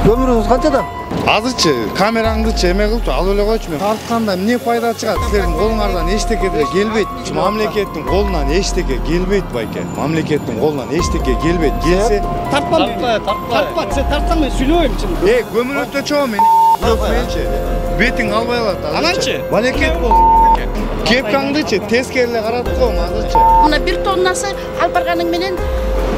Көмүрүңүз канчадан? Азырчы камераңдычы эме кылчу ал эле койчу мен. Тартканда эмне пайда чыгат? Силердин колуңардан эчтеке деле келбейт. Мамлекеттин колунан эчтеке келбейт байке. Мамлекеттин колунан эчтеке келбейт. Келсе тартпа, сен тартсаң мен сүйлөйм чын. Көмүр өтө чоң мен. Менчи. Бетиң албай алат. Ананчы? Балекет бол. Кепкаңдычы тескериле карап коюң азырчы. Мына 1 тоннасы алып барганың менен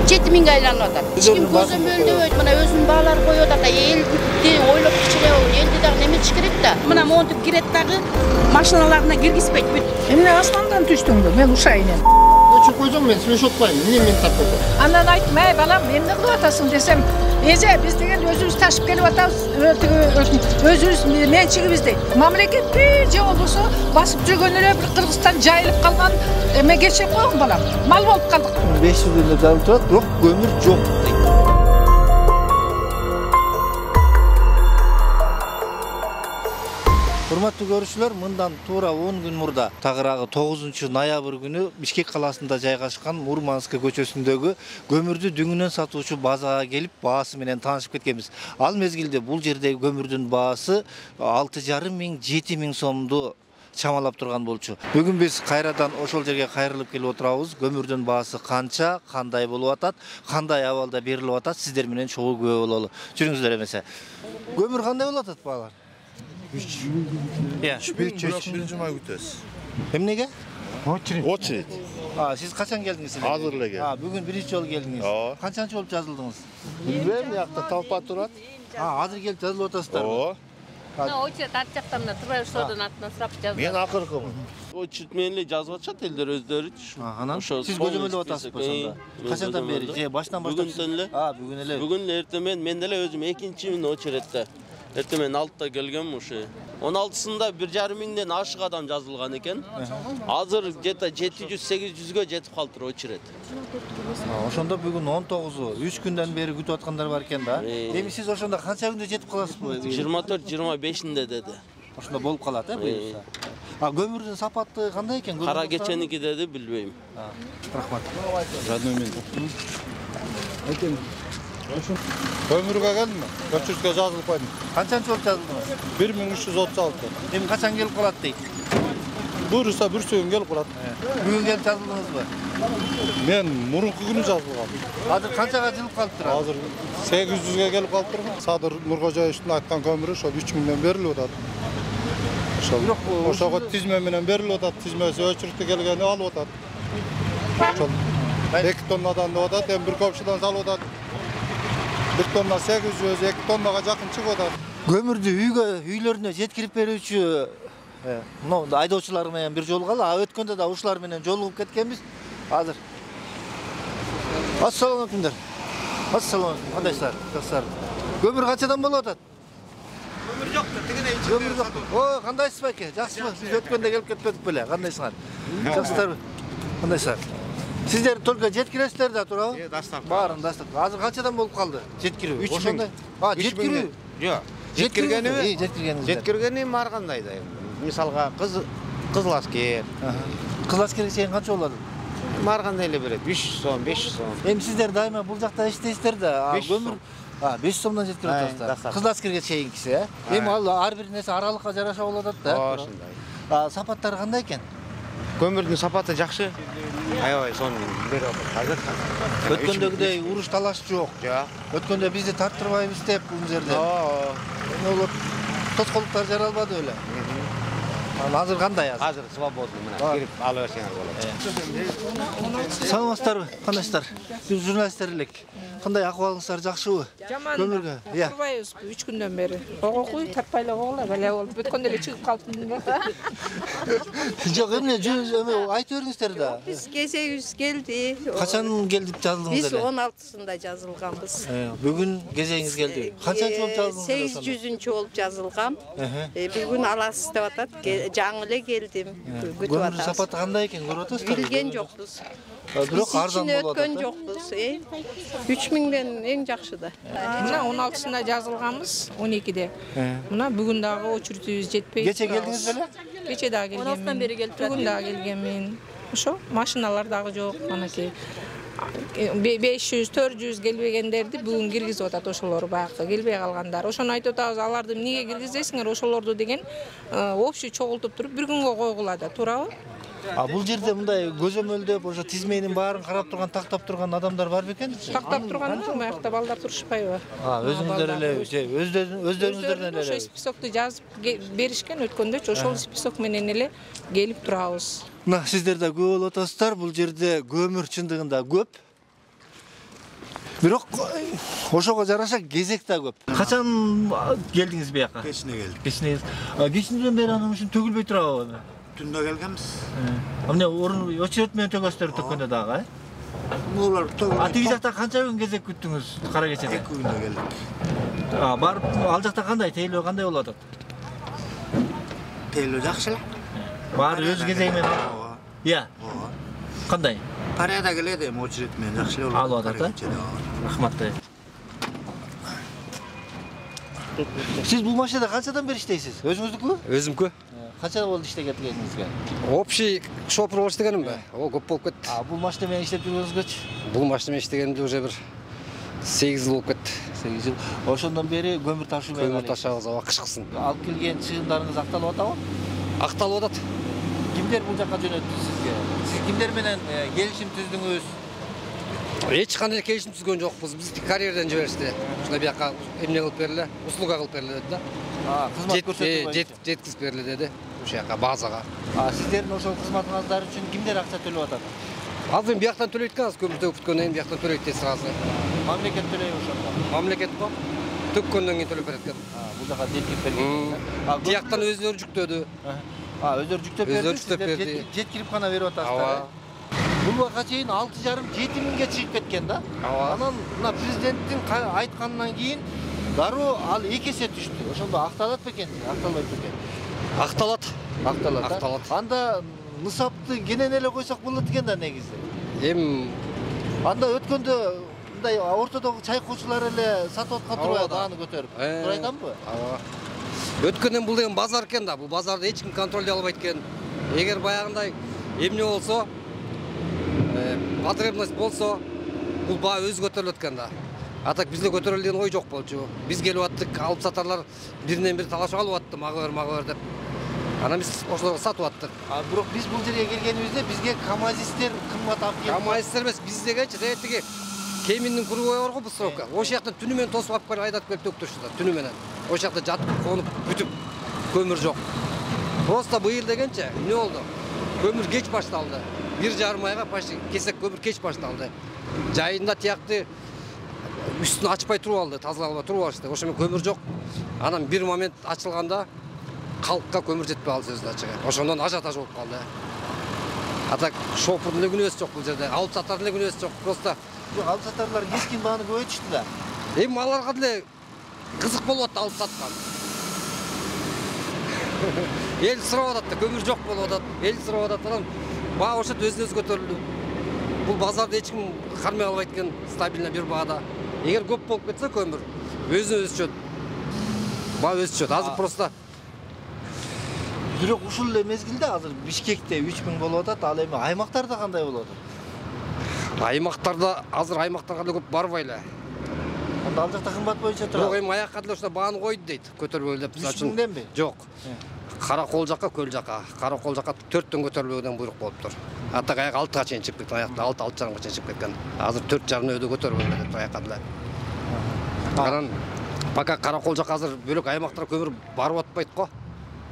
7000 айланып атат. Эч ким көзөмөлдөбөйт. Мына өзүнүн баалары коюп атат. Элди ойлоп кичире, элди дагы неметиш керек да. Мына монтип кирет дагы машиналарына киргизбейт. Эмне асмандан түштүңбү? Мен ушайын. Өчүп койсоң мен сүйлөшүп атпайм. Эмне мен тартып койсом? Анан айтым, "Эй балам, эмне кылып атасың?" десем, "Эже, биз деген өзүбүз ташып келип атабыз, өзүбүз менчигибиз" дейт. Мамлекет бир же болбосо басып жүргөн эле бир Кыргызстан жайылып калган эме кечирип койгон балам. Мал болуп калдык. 500 күндө жарым турат, бирок көмүр жок дейт. Урматтуу көрүүчүлөр, мындан туура 10 күн мурда тагыраагы 9 ноябрь күнү Бишкек калаасында жайгашкан Мурманский көчөсүндөгү көмүрдү дүңүнөн сатуучу базага келип, баасы менен таанышып кеткенбиз. Ал мезгилде бул жердеги көмүрдүн баасы 6,5 миң 7 миң сомду чамалап турган болчу. Бүгүн биз кайрадан ошол жерге кайрылып келип отурабыз. Көмүрдүн баасы канча, кандай болуп атат, кандай абалда берилип атат, сиздер менен чогуу күбө бололу. Жүрүңүздөр эмесе. Көмүр кандай болуп атат баалар? 1 жума күтөбүз. Эмнеге? Очередь. Сиз качан келдиңиз? Азыр эле келдим. Бүгүн биринчи жолу келдиңиз. Канчанчы болуп жазылдыңыз? Билбейм, жакта талпа турат. Азыр келип жазылып атасыздарбы? Очередь ат жактан мына турбай ошодон атынан сурап жазып. Мен акыркымын. Очередь менен эле жазып атышат элдер өздөрү. Анан сиз көзөмөлдөп атасызбы ошондо? Качандан бери? Же башынан баштап? Бүгүндөн эле. Бүгүн эле. Бүгүн эртең мен деле өзүм экинчимин очередте. Эртең мен 6-та келгенмин ушу. 16-сында 1,5 миңден ашык адам жазылган экен. Азыр где-то 700-800гө жетип калыптыр очеред. Ошондо бүгүн 19, 3 күндөн бери күтүп аткандар бар экен да. Эми сиз ошондо канча күндө жетип каласызбы? 24-25-инде деди. Ошондо болуп калат, буюрса. Көмүрдүн сапаты кандай экен? Кара кеченики деди, билбейм. Рахмат. Жадный мен. Көмүргө келдимби? Көчүрүскө жазылып койдум. Канчанчы болуп жазылдыңыз? 1336. Эми качан келип калат дейт? Буюрса бир күн келип калат. Бүгүн келип жазылдыңызбы? Мен мурунку күнү жазылгам. Азыр канчага жылып калыптыр? Азыр 800гө келип калыптыр. Садыр Нуркожоевичтин айткан көмүрү ошо 3 миңден берилип атат. Ошого тизме менен берилип атат. Тизмеси өчүрүктү келгени алып атат. Ошол 2 тоннадан деп атат, эми бир копчудан салып атат. 1 тонна 800, 2 тоннага жакын чыгып атат. Көмүрдү үйлөрүнө жеткирип берүүчү айдоочулар менен бир жолугалы, өткөндө да ушулар менен жолугуп кеткенбиз. Азыр. Ассалам алейкумдар. Ассалам алейкум. Кандайсыздар? Жакшысыздар. Көмүр канчадан болуп атат? Көмүр жок, тигине ич. Көмүр жок. Кандайсыз байке? Жакшысызбы? Сиз өткөндө келип кетпедик беле? Кандайсыңар? Жакшысыздарбы? Кандайсыздар? Сиздер только жеткиресиздер да туурабы? Доставка. Баарын доставка. Азыр канчадан болуп калды? Жеткирүү. 3 миң. Жеткирүү. Жок. Жеткиргениби? Жеткиргениңиз. Жеткиргени ар кандай да. Мисалга кызыл аскер. Кызыл аскерге чейин канча болот? Ар кандай эле берет. 300 сом, 500 сом. Эми сиздер дайыма бул жакта иштейсиздер да. Көмүр 500 сомдон жеткирип атасыздар. Кызыл аскерге чейинкиси, Эми ал ар бир нерсе аралыкка жараша болуп атат да. Ошондой. Сапаттары кандай экен? Көмүрдүн сапаты жакшы. Аябай сонун берип атат. Азыр Өткөндөгүдөй уруш талаш жок. жок. Өткөндө бизди тарттырбайбыз деп бул жерде. Эми болот. Тоскоолдуктар жаралбады беле. Азыр кандай азыр? Азыр свободный мына кирип алып берсеңер болот. Саламатсыздарбы? Кандайсыздар? Биз журналисттер элек. Кандай акыбалыңыздар, жакшыбы? Жаман. Көмүргө. Турбайбызбы 3 күндөн бери. Огокуй тартпай эле койгула, бале болуп өткөндө эле чыгып калыптым да. Жок, эмне айтып бериңиздер да. Биз кезегибиз келди. Качан келип жазылдыңыз Биз эле? 16-сында жазылганбыз. Бүгүн кезегиңиз келди. Канчанчы болуп жазылдыңыз? 800-чү болуп жазылгам. Бүгүн аласыз деп атат. Жаңы эле келдим. Күтүп Көмүр атабыз. сапаты кандай экен, көрүп атасыздар? Билген жокпуз. Бирок арзан болуп өткөн атат. жокпуз. 3000ден эң жакшы да. Мына 16-сында жазылганбыз, 12-де. Мына бүгүн дагы очередибиз жетпей. Кече келдиңиз беле? Кече дагы келгенмин. 16-тан бери келип турат. Бүгүн дагы келгенмин. Ошо машиналар дагы жок, манакей. 500-400 келбегендерди бүгүн киргизип атат ошолор баягы келбей калгандар. Ошону айтып атабыз, аларды эмнеге киргизесиңер ошолорду деген общий чогултуп туруп бир күнгө койгула да, туурабы? Бул жерде мындай көзөмөлдөп, ошо тизменин баарын карап турган, тактап турган адамдар бар бекен? Тактап тургандар, баягыда балдар турушпайбы? Өзүңүздөр эле, өздөрүңүздөрдөн ошо эле. списокту жазып беришкен өткөндө, ошол список менен эле келип турабыз. Мына сиздер да көп болуп атасыздар. Бул жерде көмүр чындыгында көп. Бирок ошого жараша кезек да көп. Качан келдиңиз буяка? Кечине келдик. Кечинеден бери анын үчүн төгүлбөй турабы? Түндө келгенбиз. Эмне очеред менен төгөстөр төккөндө дагы, Булар Тиги жакта канча күн кезек күттүңүз кара кечеде? 2 күндө келдик. Барып ал жакта кандай, тейлөө кандай болуп атат? Тейлөө жакшы эле. Баары өз кезеги менен. Иә. Кандай? Парада келеді, очередь менен жакшы эле Алып атат, Рахмат. Сиз бул машинада канчадан бери иштейсиз? Өзүңүздүкү? Өзүмкү. Канча болду иштегендигиңизге? Общий шопур болуп иштегеним бе? О, көп болуп кетти. Бул машина менен иштеп жүргөнүзгөчү? Бул машина менен иштегенимде уже бир 8 жыл болуп кетти. 8 жыл. Ошондон бери көмүр ташуу менен. Көмүр ташабыз, кышкысын. Алып келген чыгымдарыңыз акталып атабы? Акталып атат. Кимдер бул жакка жөнөттү сизге? Сиз кимдер менен келишим түздүңүз? Эч кандай келишим түзгөн жокпуз. Биз карьерден жиберишти. Ушундай бияка эмне кылып бериле, услуга кылып бериле деди да. Кызмат көрсөтүп жеткизип бериле деди. Ошол жака базага. Сиздердин ошол кызматыңыздар үчүн кимдер акча төлөп атат? Азыр бияктан төлөйт экен, азыр көмүр төгүп бүткөндөн кийин бияктан төлөйт дейт сразу. Мамлекет төлөйбү ошондо? Мамлекет го төккөндөн кийин төлөп берет экен. Бул жака делгип берген. Тияктан өздөрү жүктөдү. Өздөрү жүктөп берди. Сиздер жеткирип гана берип атасыздар. Бул убакка чейин 6,5-7 миңге чыгып кеткен да. Анан мына президенттин айтканынан кийин дароо ал 2 эсе түштү. Ошондо акталат бекен, акталбайт бекен? Акталат. Акталат. Анда нысапты кенен эле койсок болот экен да негизи. Анда өткөндө мындай ортодогу чайкоочулар эле сатып аткан турбайбы дааны көтөрүп? Туура айтамбы? Өткөндөн бул деген базар экен да. Бул базарды эч ким контролдой албайт экен. Эгер баягындай эмне болсо, потребность болсо, бул баа өзү көтөрүлөт экен да. Атак бизде көтөрөлө деген ой жок болчу. Биз келип аттык, алып сатарлар биринен бири талашып алып атты, мага бер деп. Анан биз ошолорго сатып аттык. Бирок биз бул жерге келгенибизде бизге камазистер кымбат алып келди. Камазистер эмес, биздегечи тиги кеминдин кругой бар го бустровка. Ошол жактан түнү менен тосуп алып келип айдап келип төктүрүштү түнү менен. Ошол жакта жатып, конуп, бүтүп көмүр жок. Просто быйыл дегенчи эмне болду? Көмүр кеч башталды. 1,5 айга почти кесек көмүр кеч башталды. Жайында тиякты үстүн ачпай туруп алды, тазалап албай туруп алышты. Ошо менен көмүр жок. Анан бир момент ачылганда калкка көмүр жетпей калды сөзүн ачыгы. Ошондон ажиотаж болуп калды. Атак шопурдун эле күнөөсү жок бул жерде. Алып сатардын эле күнөөсү жок. Просто алып сатарлар кескин бааны көбөйтүштү да. Аларга деле кызык болуп атты алып саткан. Эл сурап атат да, көмүр жок болуп атат. Эл сурап атат. Анан баа ошо өзүнө өзү көтөрүлдү. Бул базарды эч ким кармай албайт экен, стабильно бир баада. Эгер көп болуп кетсе көмүр, өзүнө өзү чөт. Баа өзү чөт. Азыр просто бирок ушул эле мезгилде азыр Бишкекте 3000 болуп атат, ал эми аймактарда кандай болуп атат? Аймактарда азыр аймактарга да көп барбай эле. Анда ал жакта кымбат боюнча турат. Бирок эми аякка деле ошо бааны койду дейт, көтөрбөйлү деп. 3000денби? Жок. Каракол жакка, көл жакка. Каракол жакка 4төн көтөрбөгөдөн буйрук болуптур. Атак аяк 6га чейин чыгып кеткен, аякта 6,5 чейин чыгып кеткен. Азыр 4,5 өдө көтөрбөйлү деп аякка деле. Анан пока Каракол жакка азыр бөлөк аймактар көмүр барып атпайт го.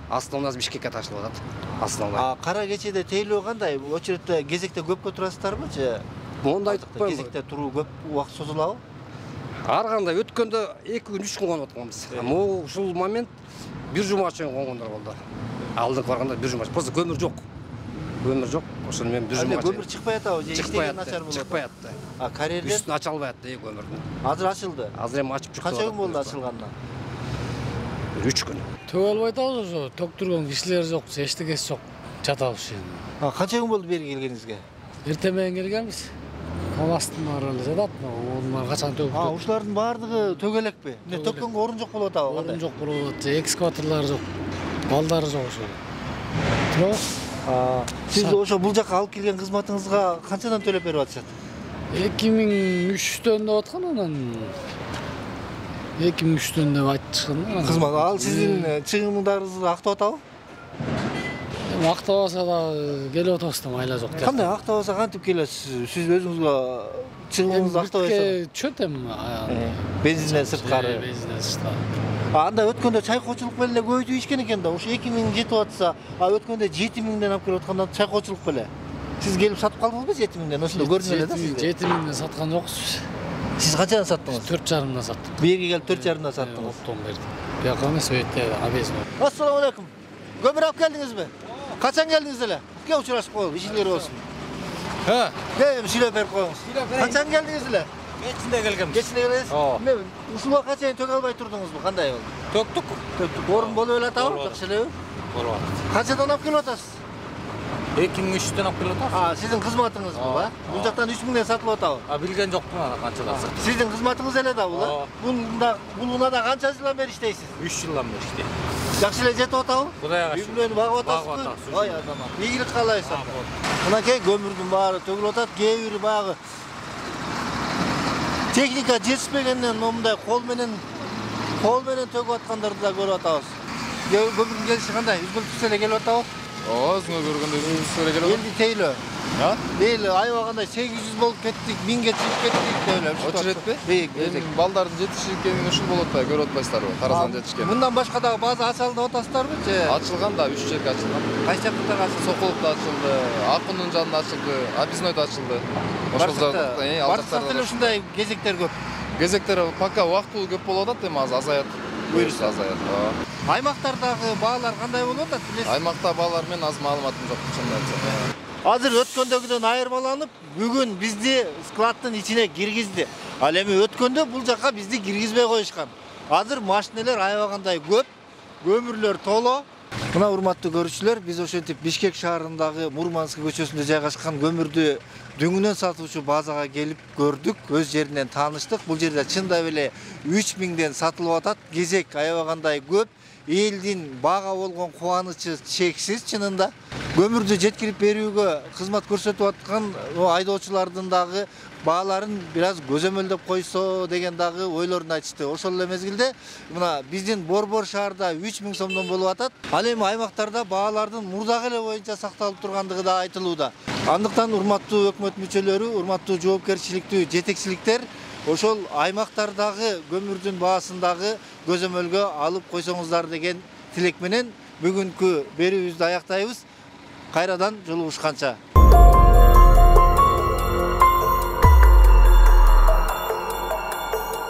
Основной Бишкекке ташылып атат. Основной. Кара кечеде тейлөө кандай? Очередте кезекте көпкө турасыздарбы же? Монда айтып коем. Кезекте туруу көп убакыт созулабы? Ар кандай өткөндө 2 күн 3 күн конуп атканбыз. Могу ушул момент бир жума чейин конгондор болду. Алдыңкы барганда бир жума. Просто көмүр жок. Көмүр жок. Ошону мен бир жума. Көмүр чыкпай атабы же иштеген начар болот? Чыкпай атты. Карьерден үстүн ача албай атты көмүрдү. Азыр ачылды. Азыр эми ачып чыкты. Канча күн болду ачылганына? 3 күн. Төгөлбөй атабыз ошо, төктүргөн кишилер жок, эчтекеси жок. Жатабыз эми. Канча күн болду бери келгениңизге? Эртең менен келгенбиз. Камастын баары эле жатат, онун качан төгүп. Ушулардын баардыгы төгө элекпи? Эмне төккөнгө орун жок болуп атабы? Орун жок болуп атат, экскаваторлор жок. Балдары жок ошо. Туурабы? Сиз ошо бул жакка алып келген кызматыңызга канчадан төлөп берип атышат? 2003'tөн деп аткан анан 2003'төн деп айтып чыккан анан. Кызмат, ал сиздин чыгымыңдарыңызды актап атабы? Эми актабаса да келип атабыз да майла жок. Кандай актабаса кантип келесиз? Сиз өзүңүзгө чыгымыңызды актабайсыз? Чөт эми. Бензинден сырткары. Бензинден сырткары. Анда өткөндө чайкоочулук беле көбөйтүп ичкен экен да. Ошо 2000 жетип атса, өткөндө 7000ден алып келип атканда чайкоочулук беле. Сиз келип сатып калдыңызбы 7000ден? Ошондо көрдүм эле да сизди. 7000ден саткан жокпуз. Сиз канчадан саттыңыз? 4,5-дан саттык. Bu yerге келип 4,5-дан саттыңыз. Оптон берди. Бияка эмес, өйтө абезин. Ассаламу алейкум. Көмүр алып келдиңизби? Качан келдиңиз эле? Ке учурашып коелу, ишиңер болсун. Кем сүйлөп берип коюңуз. Качан келдиңиз эле? Кечинде келгенбиз. Кечинде келесиз? Эмне ушул убакка чейин төкө албай турдуңузбу? Кандай болду? Төктүк. Орун болуп эле атабы? Жакшы элеби? Болуп атат. Канчадан алып келип атасыз? 2003'төн алып келип атабыз. Сиздин кызматыңыз бул, а? Бул жактан 3000ден сатылып атабы? Билген жокмун аны канчадан сатып. Сиздин кызматыңыз эле да бул, а? Бул унада канча жылдан бери иштейсиз? 3 жылдан бери иштейм. Жакшы эле жетип атабы? Кудайга шүгүр. Үй-бүлөнү багып атасызбы? Ой, азамат. Ийгилик каалайбыз. Мынакей көмүрдүн баары төгүлүп атат. Кээ бири баягы техника жетишпегенден момундай кол менен төгүп аткандарды да көрүп атабыз. Көмүрдүн келиши кандай? Үзгүлтүксө эле келип атабы? Ооба, өзүңө көргөндө үзгүлтүксө эле келип атат. Элди тейлөө. Дейли аябагандай 800 болуп кеттик, 1000ге чыгып кеттик дейле. Очеретпи? Эми Балдардын жетишкени ушул болот да, көрүп атпайсыздарбы? Тараздан жетишкен. Мындан башка дагы база ачылды деп атасыздарбы же? Ачылган да, 3 жерге ачылган. Кайсы жактарга ачылды? Сокулукта ачылды, Акындын жанында ачылды, Абизнойдо ачылды. Ошол жакта, ал жактарда ушундай кезектер көп. Кезектер пока убактылуу көп болуп атат, эми азыр азаят. Буюрса азаят. Аймактардагы баалар кандай болуп атат билесиз? Аймакта баалар менен аз маалыматым жок, чынын айтсам. Азыр өткөндөгүдөн айырмаланып, бүгүн бизди складдын ичине киргизди. Ал эми өткөндө бул жакка бизди киргизбей коюшкан. Азыр машиналар аябагандай көп, көмүрлөр толо. Мына урматтуу көрүүчүлөр, биз ошентип Бишкек шаарындагы Мурманск көчөсүндө жайгашкан көмүрдү дөңүнөн сатуучу базага келип көрдүк, өз жеринен тааныштык. Бул жерде чындап эле 3000ден сатылып атат. Кезек аябагандай көп. Элдин бага болгон кубанычы чексиз чынында. Көмүрдү жеткирип берүүгө кызмат көрсөтүп аткан айдоочулардын дагы бааларын бир аз көзөмөлдөп койсо деген дагы ойлорун айтышты. Ошол эле мезгилде мына биздин Борбор шаарда 3000 сомдон болуп атат. Ал эми аймактарда баалардын мурдагы эле боюнча сакталып тургандыгы да айтылууда. Андыктан урматтуу өкмөт мүчөлөрү, урматтуу жоопкерчиликтүү жетекчиликтер ошол аймактардагы көмүрдүн баасын дагы көзөмөлгө алып койсоңуздар деген тилек менен бүгүнкү берүүбүздү аяктайбыз. Кайрадан жолугушканча.